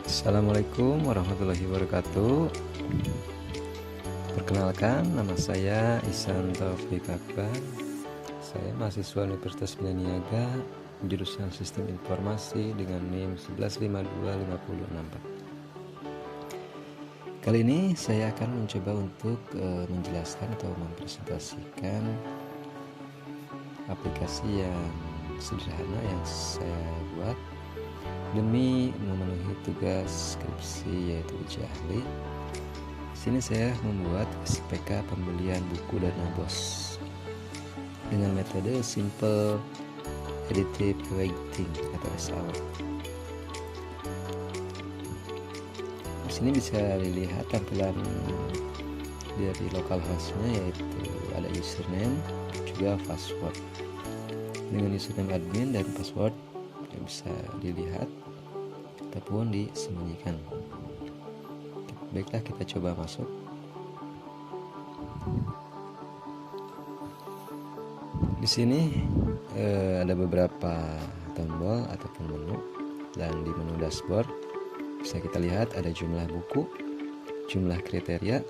Assalamualaikum warahmatullahi wabarakatuh. Perkenalkan, nama saya Ihsan Taufik Akbar. Saya mahasiswa Universitas Medan Niaga, jurusan Sistem Informasi dengan NIM 11525064. Kali ini saya akan mencoba untuk menjelaskan atau mempresentasikan aplikasi yang sederhana yang saya buat demi memenuhi tugas skripsi yaitu uji ahli. Di sini saya membuat SPK pembelian buku dana BOS dengan metode Simple Additive Weighting atau SAW. Di sini bisa dilihat tampilan dari local hostnya, yaitu ada username juga password. Dengan username admin dan password yang bisa dilihat ataupun disembunyikan. Baiklah, kita coba masuk. Di sini ada beberapa tombol ataupun menu, dan di menu dashboard bisa kita lihat ada jumlah buku, jumlah kriteria,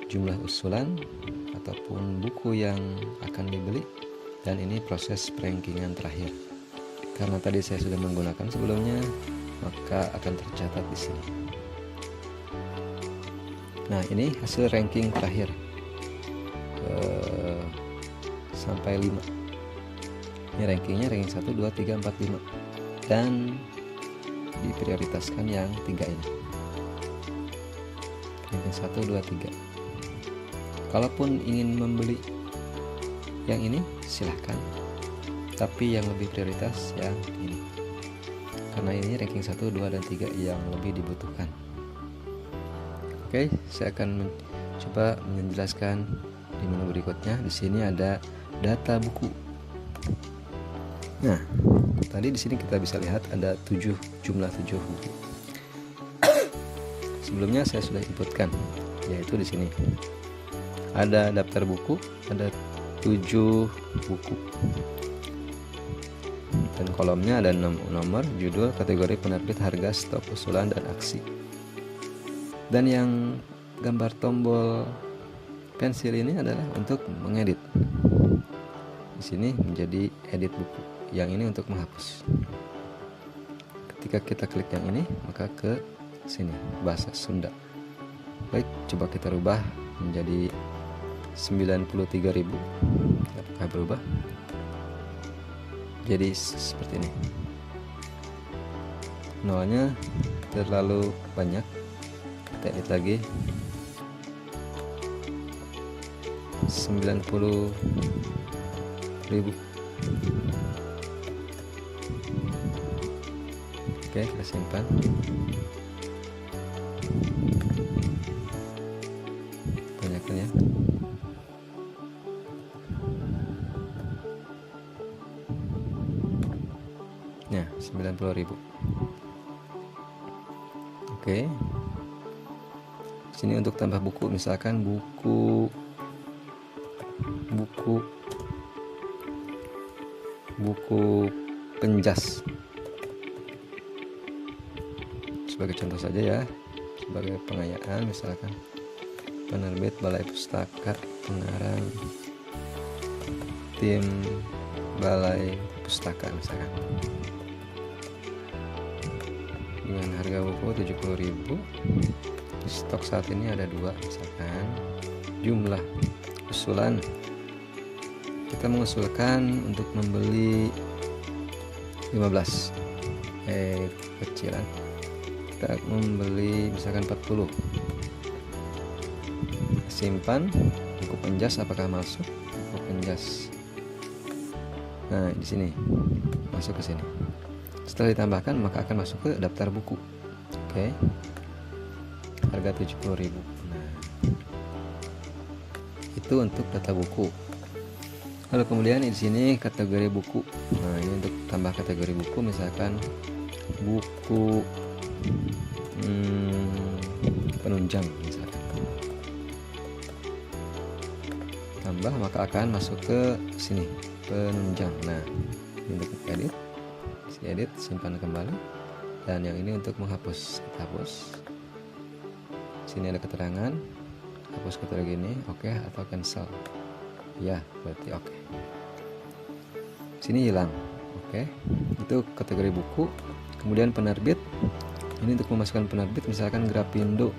jumlah usulan ataupun buku yang akan dibeli, dan ini proses perankingan terakhir. Karena tadi saya sudah menggunakan sebelumnya, maka akan tercatat di sini. Nah, ini hasil ranking terakhir sampai 5. Ini rankingnya ranking 1, 2, 3, 4, 5, dan diprioritaskan yang 3 ini. Ranking 1, 2, 3. Kalaupun ingin membeli yang ini silahkan, tapi yang lebih prioritas yang ini, karena ini ranking 1, 2, dan 3 yang lebih dibutuhkan. Oke, saya akan coba menjelaskan di menu berikutnya. Di sini ada data buku. Nah, tadi di sini kita bisa lihat ada jumlah 7 buku. Sebelumnya saya sudah inputkan, yaitu di sini ada daftar buku, ada 7 buku. Dan kolomnya ada nomor, judul, kategori penerbit, harga, stok, usulan, dan aksi. Dan yang gambar tombol pensil ini adalah untuk mengedit. Di sini menjadi edit buku. Yang ini untuk menghapus. Ketika kita klik yang ini, maka ke sini bahasa Sunda. Baik, coba kita rubah menjadi 93.000. Apakah berubah? Jadi seperti ini. Nolnya terlalu banyak. Kita edit lagi. 90.000. Oke, kita simpan. Banyakkan ya. Nah, 90.000. Oke. Sini untuk tambah buku, misalkan buku penjas. Sebagai contoh saja ya, sebagai pengayaan, misalkan penerbit Balai Pustaka, pengarang tim Balai Pustaka misalkan. Dengan harga buku 70.000. Stok saat ini ada 2 misalkan. Jumlah usulan, kita mengusulkan untuk membeli 15 kecilan. Kita membeli misalkan 40. Simpan. Buku penjas apakah masuk? Buku penjas. Nah, di sini masuk ke sini. Setelah ditambahkan, maka akan masuk ke daftar buku. Oke. Harga 70.000. Nah, itu untuk data buku. Lalu kemudian di sini kategori buku. Nah, ini untuk tambah kategori buku, misalkan buku penunjang misalkan. Tambah, maka akan masuk ke sini penunjang. Nah, ini untuk edit, simpan kembali. dan yang ini untuk menghapus. Kita hapus. Sini ada keterangan, hapus keterangan gini, oke atau cancel. Ya, berarti oke. Sini hilang. Oke. Itu kategori buku. Kemudian penerbit. Ini untuk memasukkan penerbit, misalkan Grapindo.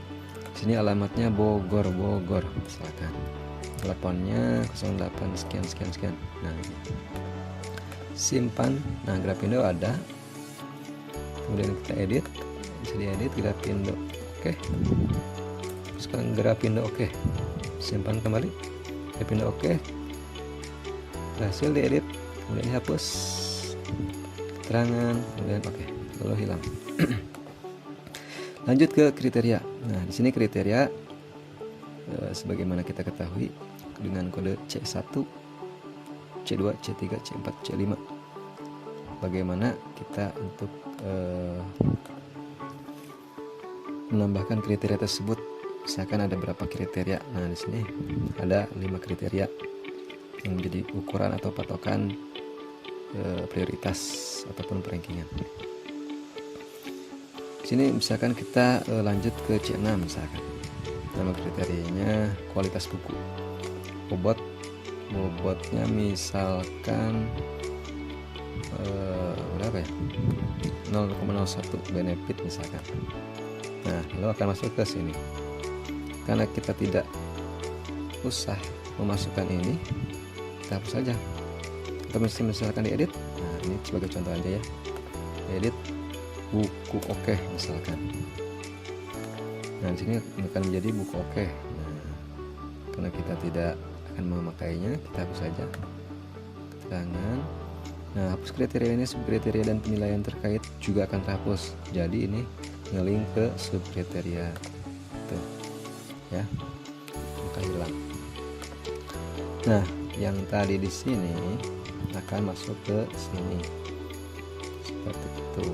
Sini alamatnya Bogor misalkan. Teleponnya 08 sekian. Nah, simpan. Nah, Grapindo ada. Kemudian kita edit, bisa diedit Grapindo. Oke. Sekarang Grapindo oke. Simpan kembali. Grapindo oke. Berhasil diedit, kemudian dihapus. Keterangan, kemudian oke. Lalu hilang. Lanjut ke kriteria. Nah, di sini kriteria sebagaimana kita ketahui dengan kode C1, C2, C3, C4, C5. Bagaimana kita untuk menambahkan kriteria tersebut? Misalkan ada berapa kriteria. Nah, di sini ada 5 kriteria yang menjadi ukuran atau patokan prioritas ataupun perankingan. Di sini misalkan kita lanjut ke C6 misalkan. Nama kriterianya kualitas buku. Bobotnya misalkan berapa ya? 0,01 benefit misalkan. Nah, lalu akan masuk ke sini. Karena kita tidak usah memasukkan ini, kita hapus saja. Atau misalkan diedit. Nah, ini sebagai contoh aja ya. Edit buku oke misalkan. Nah, di sini akan menjadi buku oke. Nah, karena kita tidak akan memakainya, kita hapus saja. Keterangan. Nah, hapus kriteria ini, subkriteria dan penilaian terkait juga akan terhapus. Jadi ini ngelink ke subkriteria. Tuh. Ya. Maka hilang. Nah, yang tadi di sini akan masuk ke sini. Seperti itu.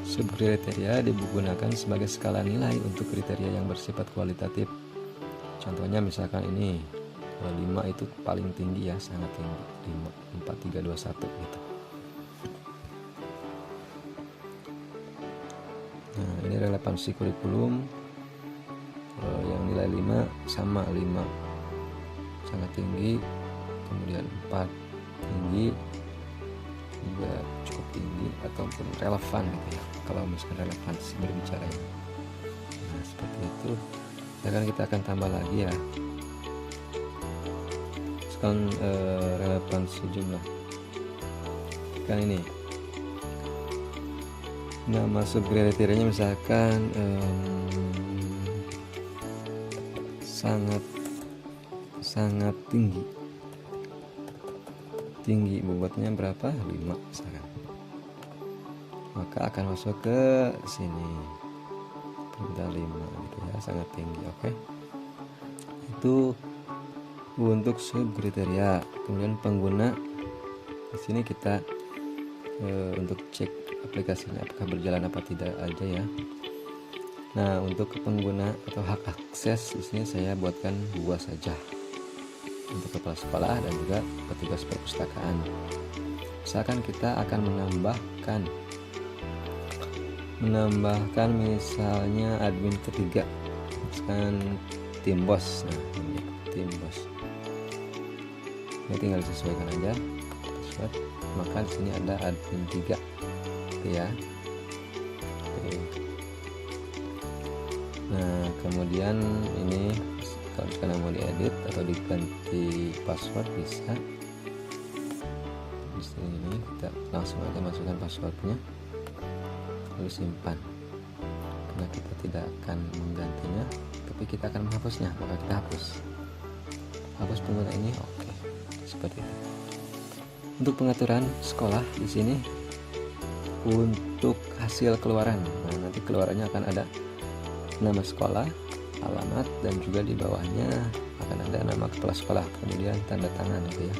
Subkriteria digunakan sebagai skala nilai untuk kriteria yang bersifat kualitatif. Contohnya misalkan ini 5 itu paling tinggi ya, sangat tinggi. 5, 4, 3, 2, 1 gitu. Nah, ini relevansi kurikulum yang nilai 5 sama 5 sangat tinggi, kemudian 4 tinggi, juga cukup tinggi ataupun relevan gitu ya, kalau misalkan relevansi berbicara ya. Nah, seperti itu. Sekarang kita akan tambah lagi ya, sekarang relevansi jumlah kan ini. Nama subkriterianya misalkan sangat tinggi, bobotnya berapa? 5 misalkan. Maka akan masuk ke sini. Perintah 5 gitu ya, sangat tinggi. Oke. Itu untuk subkriteria. Kemudian pengguna, di sini kita untuk cek aplikasinya apakah berjalan apa tidak aja ya. Nah, untuk pengguna atau hak akses di sini saya buatkan 2 saja. Untuk kepala sekolah dan juga petugas perpustakaan. Misalkan kita akan menambahkan misalnya admin ketiga, misalkan tim bos. Nah, ini tim bos. Ini tinggal disesuaikan aja password. Maka di sini ada admin 3 gitu ya. Oke. Nah, kemudian ini kalau misalkan mau diedit atau diganti password bisa. Di sini kita langsung aja masukkan passwordnya, lalu simpan. Karena kita tidak akan menggantinya, tapi kita akan menghapusnya, maka kita hapus pengguna ini. Oke, seperti itu. Untuk pengaturan sekolah di sini untuk hasil keluaran. Nah, nanti keluarannya akan ada nama sekolah, alamat, dan juga di bawahnya akan ada nama kepala sekolah, kemudian tanda tangan gitu ya.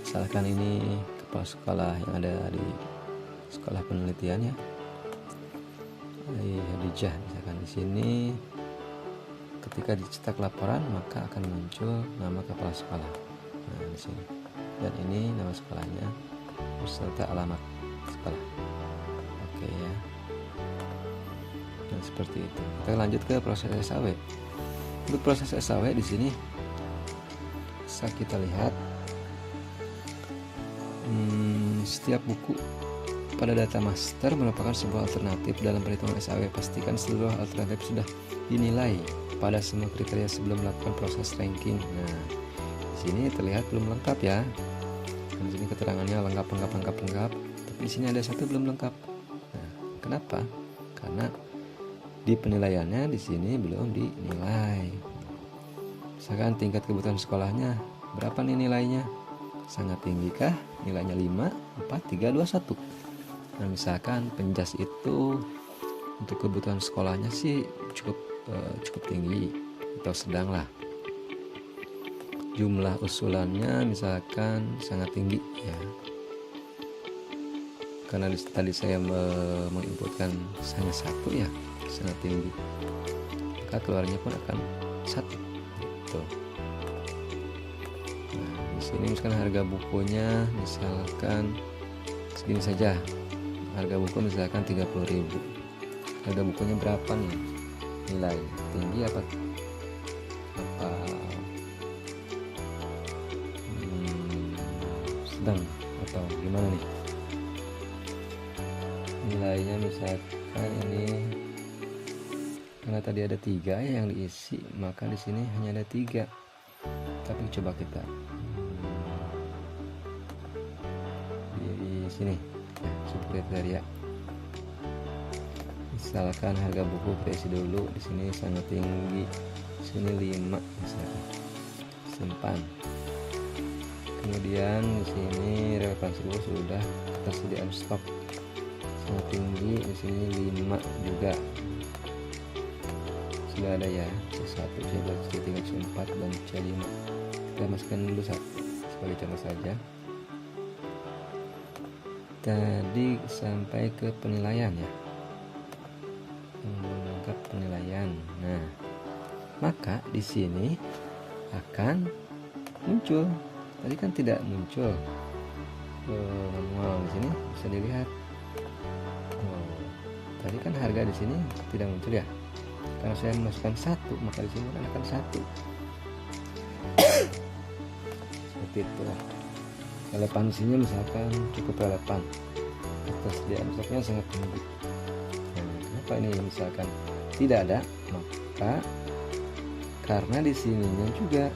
Misalkan ini kepala sekolah yang ada di sekolah penelitian ya, Hadijah misalkan. Di sini ketika dicetak laporan maka akan muncul nama kepala sekolah. Nah, di sini dan ini nama sekolahnya beserta alamat sekolah. Oke ya. Nah, seperti itu. Kita lanjut ke proses SAW. Untuk proses SAW di sini bisa kita lihat setiap buku pada data master merupakan sebuah alternatif dalam perhitungan SAW. Pastikan seluruh alternatif sudah dinilai pada semua kriteria sebelum melakukan proses ranking. Nah, di sini terlihat belum lengkap ya. Dan di sini keterangannya lengkap. Tapi di sini ada satu belum lengkap. Nah, kenapa? Karena di penilaiannya di sini belum dinilai. Misalkan tingkat kebutuhan sekolahnya berapa nih nilainya? Sangat tinggi kah? Nilainya 5, 4, 3, 2, 1. Nah, misalkan penjas itu untuk kebutuhan sekolahnya sih cukup tinggi atau sedang lah. Jumlah usulannya misalkan sangat tinggi ya. Karena tadi saya menginputkan hanya 1 ya, sangat tinggi. Maka keluarnya pun akan 1. Gitu. Nah, di sini misalkan harga bukunya misalkan segini saja. Harga buku misalkan 30.000. Harga bukunya berapa nih? Nilai tinggi apa sedang atau gimana nih? Nilainya misalkan ini karena tadi ada 3 ya yang diisi, maka di sini hanya ada 3. Tapi coba kita di sini ya, subkriteria. Misalkan harga buku kita isi dulu, di sini sangat tinggi, di sini 5 misalkan. Simpan. Kemudian di sini relevansi buku sudah, ketersediaan stok sangat tinggi, di sini 5 juga sudah ada ya, C1, C2, C3, C4 dan C5. Kita masukkan dulu sebagai contoh saja. Tadi sampai ke penilaian ya, mengangkat penilaian. Nah, maka di sini akan muncul. Tadi kan tidak muncul manual, di sini bisa dilihat. Tadi kan harga di sini tidak muncul ya. Karena saya memasukkan 1, maka di sini akan 1. Seperti itu. Relevansinya misalkan cukup relevan, ketersediaan stoknya sangat tinggi. Nah, kenapa ini misalkan tidak ada? Maka karena di sininya juga,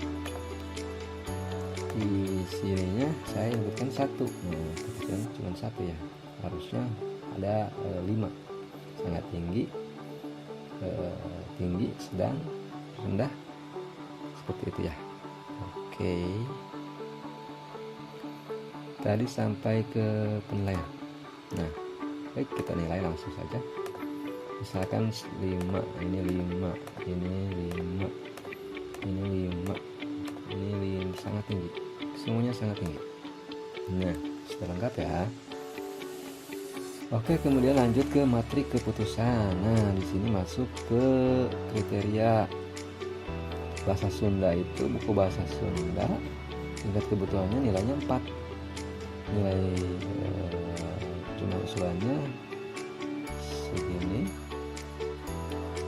di sininya saya inputkan 1. Nah, kebetulan cuma 1 ya, harusnya ada 5. Sangat tinggi, tinggi, sedang, rendah, seperti itu ya. Oke. Tadi sampai ke penilaian. Nah, baik, kita nilai langsung saja. Misalkan 5, ini 5, ini 5, ini 5, ini 5, sangat tinggi. Semuanya sangat tinggi. Nah, sudah lengkap ya. Oke, kemudian lanjut ke matrik keputusan. Nah, di sini masuk ke kriteria bahasa Sunda. Itu buku bahasa Sunda, tingkat kebutuhannya nilainya 4. Nilai jumlah usulannya segini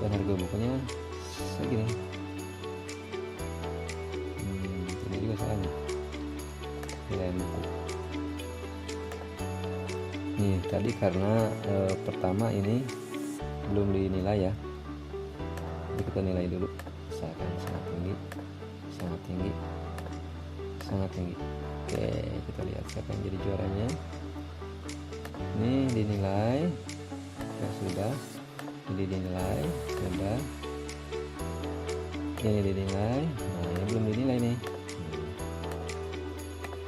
dan harga bukunya segini. Ini juga salahnya nilai buku. Nih tadi karena pertama ini belum dinilai ya, jadi kita nilai dulu. Misalkan sangat tinggi, sangat tinggi, sangat tinggi. Oke, kita lihat siapa yang jadi juaranya. Ini dinilai ya, sudah. Ini dinilai sudah. Ini dinilai. Nah, ini belum dinilai nih.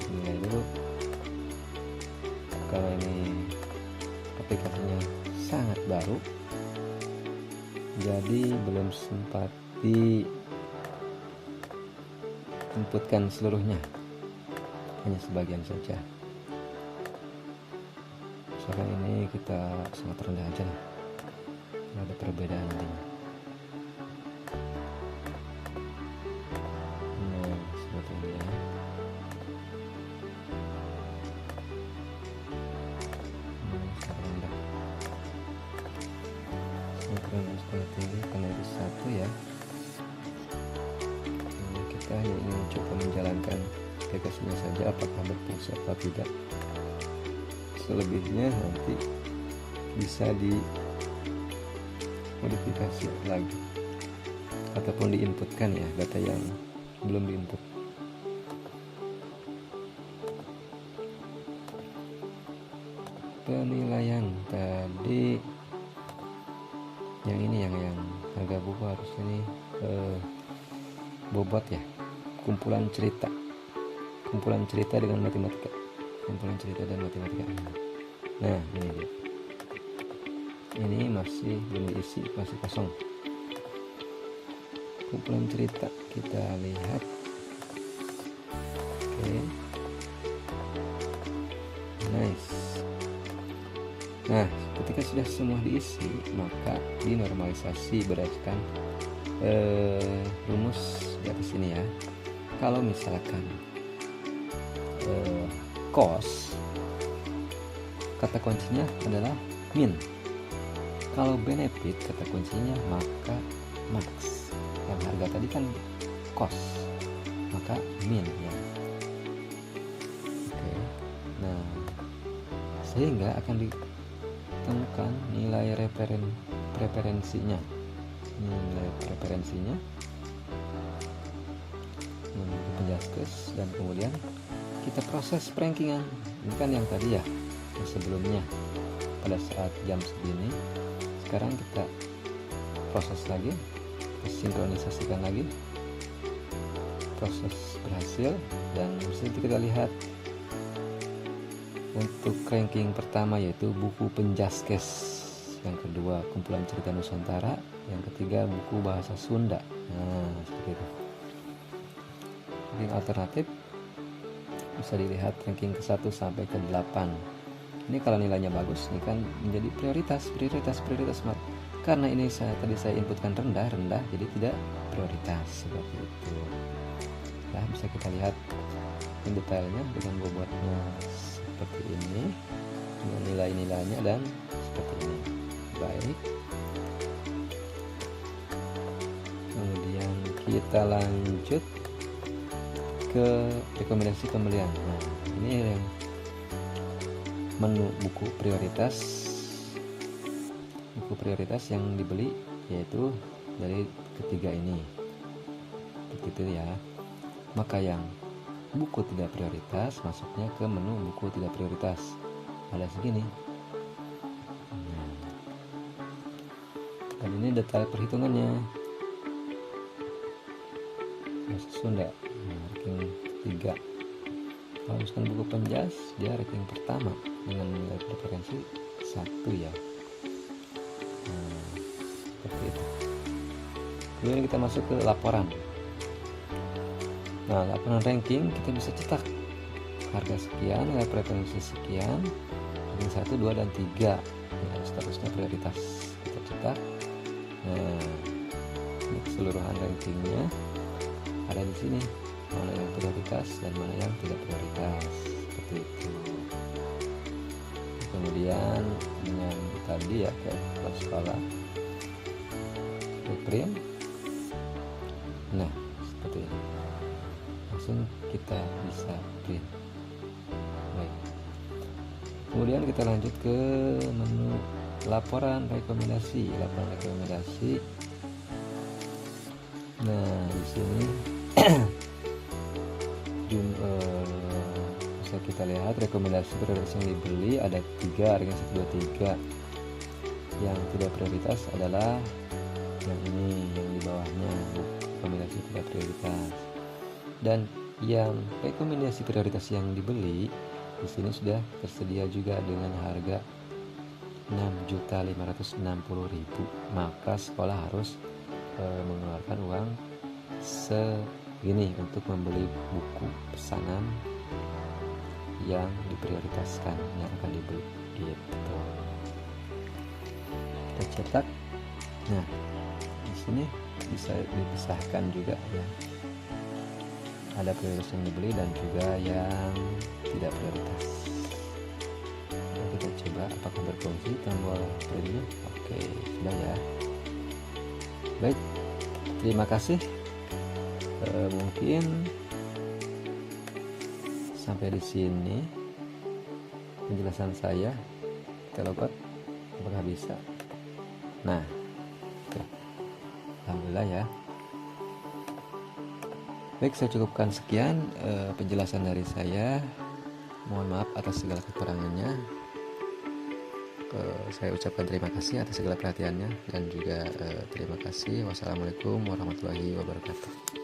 Dinilai dulu. Kalau ini aplikasinya sangat baru, jadi belum sempat diinputkan seluruhnya, hanya sebagian saja. Misalkan ini kita sangat rendah aja lah, ada perbedaan nantinya. Nah, seperti ini ya. ukuran skala tinggi karena itu 1 ya. Kita hanya ingin coba menjalankan aplikasinya saja apakah berfungsi atau tidak. Selebihnya nanti bisa dimodifikasi lagi ataupun diinputkan ya data yang belum diinput. Penilaian tadi yang ini yang harga buku harus ini bobot ya, kumpulan cerita dengan matematika, kumpulan cerita dan matematika. Nah ini dia, ini masih belum diisi, masih kosong. Kumpulan cerita kita lihat. Oke, nice. Nah, ketika sudah semua diisi, maka dinormalisasi berdasarkan rumus di atas ini ya. Kalau misalkan cost, kata kuncinya adalah min. Kalau benefit, kata kuncinya maka max. Yang harga tadi kan cost, maka min ya. Oke. Nah, sehingga akan ditemukan nilai referensinya. Nilai referensinya menuju penjaskes, dan kemudian kita proses rankingan. Ini kan yang tadi ya, yang sebelumnya pada saat jam segini. Sekarang kita proses lagi, sinkronisasikan lagi, proses berhasil, dan nanti kita lihat untuk ranking pertama yaitu buku penjaskes, yang kedua kumpulan cerita Nusantara, yang ketiga buku bahasa Sunda. Nah seperti itu. Ranking alternatif bisa dilihat ranking ke 1 sampai ke 8. Ini kalau nilainya bagus, ini kan menjadi prioritas. Karena ini tadi saya inputkan rendah, jadi tidak prioritas seperti itu. Nah, bisa kita lihat detailnya dengan bobotnya seperti ini, dengan nilai-nilainya dan seperti ini. Baik. Kemudian kita lanjut ke rekomendasi pembelian. Nah, ini yang menu buku prioritas yang dibeli, yaitu dari ketiga ini, begitu ya. Maka yang buku tidak prioritas masuknya ke menu buku tidak prioritas, ada segini. Nah, dan ini detail perhitungannya. Bahasa Sunda, ranking 3. Kalau misalkan buku penjas, dia ranking pertama dengan nilai preferensi 1 ya. Nah, seperti itu. Kemudian kita masuk ke laporan. Nah, laporan ranking kita bisa cetak harga sekian, nilai preferensi sekian, ranking 1, 2, dan 3 ya, statusnya prioritas kita cetak. Nah, ini keseluruhan rankingnya ada di sini, mana yang prioritas dan mana yang tidak prioritas, seperti itu. Kemudian dengan tadi ya ke skala print. Nah seperti ini, langsung kita bisa print. Baik. Kemudian kita lanjut ke menu laporan rekomendasi. Nah di sini bisa kita lihat rekomendasi prioritas yang dibeli ada 3, ranking 1, 2, 3. Yang tidak prioritas adalah yang ini, yang di bawahnya, rekomendasi tidak prioritas. Dan yang rekomendasi prioritas yang dibeli di sini sudah tersedia juga dengan harga 6.560.000. Maka sekolah harus mengeluarkan uang segini untuk membeli buku pesanan yang diprioritaskan, yang akan dibeli gitu. Kita cetak. Nah di sini bisa dipisahkan juga ya, ada prioritas yang dibeli dan juga yang tidak prioritas. Nah, kita coba apakah berfungsi tombol preview? Oke, sudah ya. Baik, terima kasih. Mungkin sampai di sini penjelasan saya. Kita logout, apakah bisa? Nah, oke. Alhamdulillah ya. Baik, saya cukupkan sekian penjelasan dari saya. Mohon maaf atas segala kekurangannya. Saya ucapkan terima kasih atas segala perhatiannya dan juga terima kasih. Wassalamualaikum warahmatullahi wabarakatuh.